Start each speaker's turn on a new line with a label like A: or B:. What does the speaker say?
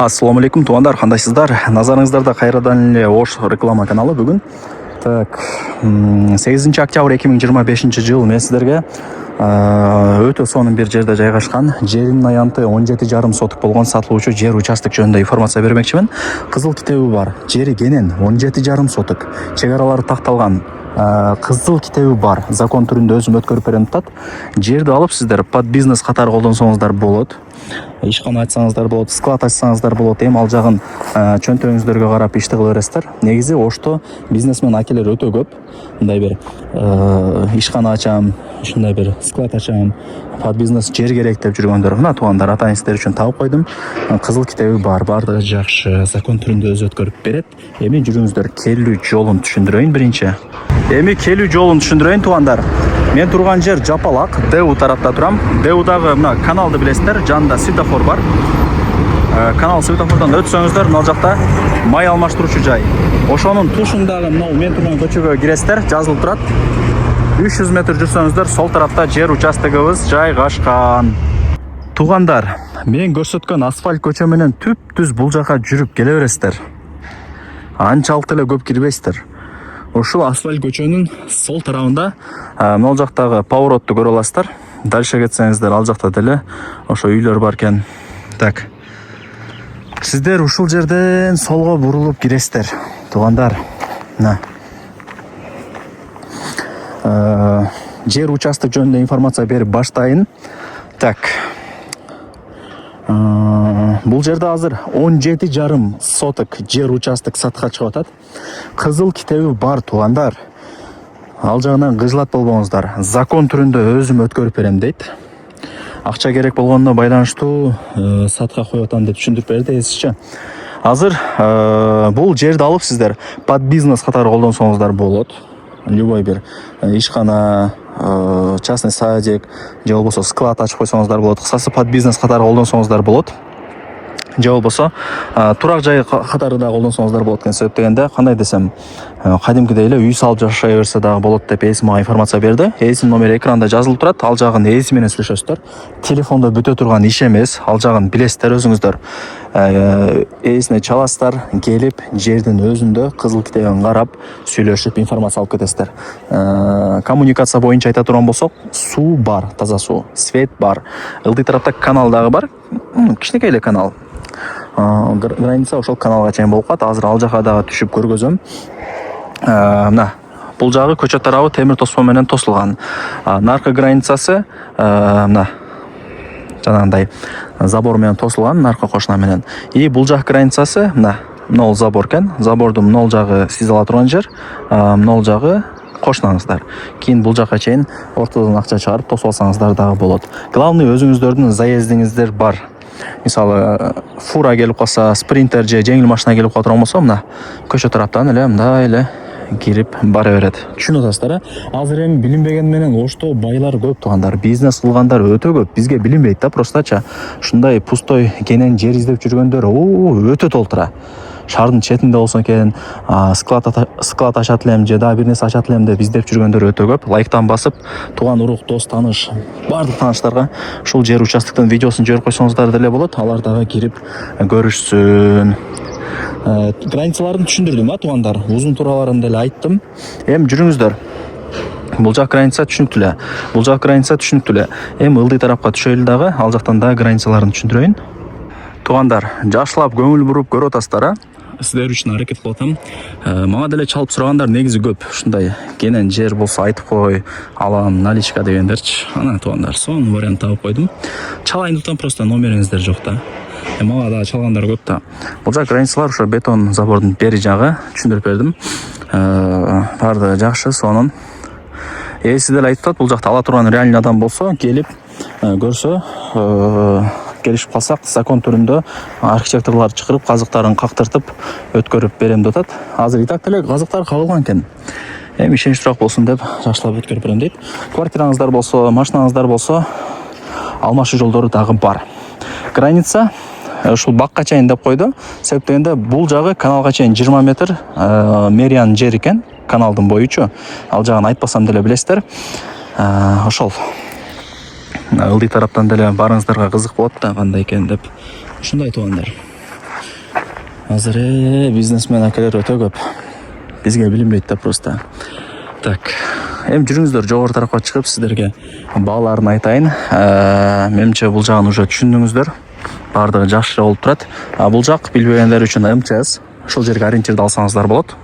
A: Ассаламу алейкум, туғандар, қандайсыздар? Назарыңыздарда қайрадан эле Ош реклама каналы бүгін. Так, 8 октябрь 2025 жыл мен сіздерге өтө сонун бир жерде жайгашкан жердин аянты 17,5 соток болгон сатылуучу жер участок жөнүндө информация бермекчимин. Кызыл китеби бар. Жери кенен 17,5 соток. Чек аралары такталган. Кызыл китеби бар. Закон түрүндө өзүм өткөрүп берем атат. Жерди алып сиздер под бизнес катары колдонсоңуздар болот. Ишкана ачсаңыздар болот, склад ачсаңыздар болот. Эми ал жагын чөнтөгүңүздөргө карап ишти кыла бересиздер. Негизи Ошто бизнесмен акелер өтө көп. Мындай бир ишкана ачам, ушундай бир склад ачам, под бизнес жер керек деп жүргөндөр. Мына туугандар, атайын сиздер үчүн таап койдум. Кызыл китеби бар, баардыгы жакшы. Закон түрүндө өзү өткөрүп берет. Эми жүрүңүздөр, келүү жолун түшүндүрөйүн биринчи. Эми келүү жолун түшүндүрөйүн туугандар. Мен турган жер Жапалак, Дэу тарапта турам. Дэудагы мына каналды билесиздер, жанында светофор бар. Канал светофордон өтсөңүздөр, мына жакта май алмаштыруучу жай. Ошонун тушундагы мына мен турган көчөгө киресиздер, жазылып турат. 300 метр жүрсөңүздөр, сол тарапта жер участогубуз жайгашкан. Туугандар, мен көрсөткөн асфальт көчө менен түп-түз бул жака жүрүп келе бересиздер. Анчалык эле көп кирбейсиздер. Ушул асфальт көчөнүн сол тарабында мына жактагы поворотту көрө аласыздар. Дальше кетсеңиздер, ал жакта деле ошо үйлөр бар экен. Так. Сиздер ушул жерден солго бурулуп киресиздер. Туугандар, мына жер участок жөнүндө информация берип баштайын. Так. Бул жерде азыр 17,5 соток жер участок сатка чыгып атат. Кызыл китеби бар туугандар. Ал жагынан кыжылат болбоңуздар. Закон түрүндө өзүм өткөрүп берем дейт. Акча керек болгонуна байланыштуу сатка коюп атам деп түшүндүрүп берди эсичи. Азыр бул жерди алып сиздер под бизнес катары колдонсоңуздар болот. Любой бир ишкана, частный садик, же болбосо склад ачып койсоңуздар болот. Кысасы под бизнес катары колдонсоңуздар болот. Же болбосо турак жай катары да колдонсоңуздар болот экен. Себеп дегенде, кандай десем, кадимкидей эле үй салып жашай берсе дагы болот деп эси мага информация берди. Эсинин номери экранда жазылып турат. Ал жагын эси менен сүйлөшөсүздөр. Телефондо бүтө турган иш эмес. Ал жагын билесиздер өзүңүздөр. Эсине чаласыздар, келип жердин өзүндө кызыл китебин карап, сүйлөшүп информация алып кетесиздер. Коммуникация боюнча айта турган болсок, суу бар, таза суу, свет бар. Ылдый тарапта канал дагы бар. Кичинекей эле канал. Граница ошол каналга чейин болуп калат. Азыр ал жака дагы түшүп көргөзөм. Мына бул жагы көчө тарабы темир тоспо менен тосулган. Наркы границасы мына жанагындай забор менен тосулган, наркы кошуна менен. И бул жак границасы мына ол забор экен. Забордун могул жагы сиз ала турган жер, могул жагы кошунаңыздар. Кийин бул жака чейин ортодон акча чыгарып тосуп алсаңыздар дагы болот. Главный өзүңүздөрдүн заездиңиздер бар. Мисалы, фура келип калса, спринтер же жеңил машина келип кала турган болсо, мына көчө тараптан эле мындай эле кирип бара берет. Түшүнүп атасыздар, азыр эми билинбеген менен Ошто байлар көп туугандар, бизнес кылгандар өтө көп. Бизге билинбейт да, простача. Ушундай пустой кенен жер издеп жүргөндөр өтө толтура. Шаардын четинде болсо экен, склад ачат элем же да бир нерсе ачат элем деп издеп жүргөндөр өтө көп. Лайктан басып, тууган урук, дос, тааныш, баардык тааныштарга ушул жер участоктун видеосун жиберип койсоңуздар деле болот. Алар дагы кирип көрүшсүн. Границаларын түшүндүрдүм, туугандар. Узун тураларын деле айттым. Эми жүрүңүздөр. Бул жак граница түшүнүктүү эле. Бул жак граница түшүнүктүү эле. Эми ылдый тарапка түшөлү дагы, ал жактан дагы границаларын түшүндүрөйүн. Туугандар, жакшылап көңүл буруп көрүп атасыздар, сиздер үчүн аракет кылып атам. Мага деле чалып сурагандар негизи көп. Ушундай кенен жер болсо айтып кой, алам, наличка дегендерчи. Ана туугандар, сонун вариант таап койдум. Чалайын деп атам, просто номериңиздер жок да. Мага да чалгандар көп да. Бул жак границалар ошо бетон забордун бери жагы, түшүндүрүп бердим. Баардыгы жакшы, сонун. Эси деле айтып атат, бул жакта ала турган реальный адам болсо, келип көрсө, келишип калсак, закон түрүндө архитекторлор чакырып, казыктарын кактыртып өткөрүп берем деп атат. Азыр и так деле казыктар кабылган экен. Эми ишеничтүүрөөк болсун деп жакшылап өткөрүп берем дейт. Квартираңыздар болсо, машинаңыздар болсо, алмашуу жолдору дагы бар. Граница ушул бакка чейин деп койду. Себеп дегенде, бул жагы каналга чейин 20 метр мериянын жери экен, каналдын боючу. Ал жагын айтпасам деле билесиздер. Ошол ылдый тараптан деле барыңыздарга кызык болот да, кандай экен деп. Ушундай туугандар. азыр бизнесмен акелер өтө көп, бизге билинбейт да просто. Так, эми жүрүңүздөр жогору тарапка чыгып сиздерге бааларын айтайын. Менимче бул жагын уже түшүндүңүздөр, баардыгы жакшы болуп турат. Бул жак билбегендер үчүн МЧС, ошол жерге ориентирди алсаңыздар болот.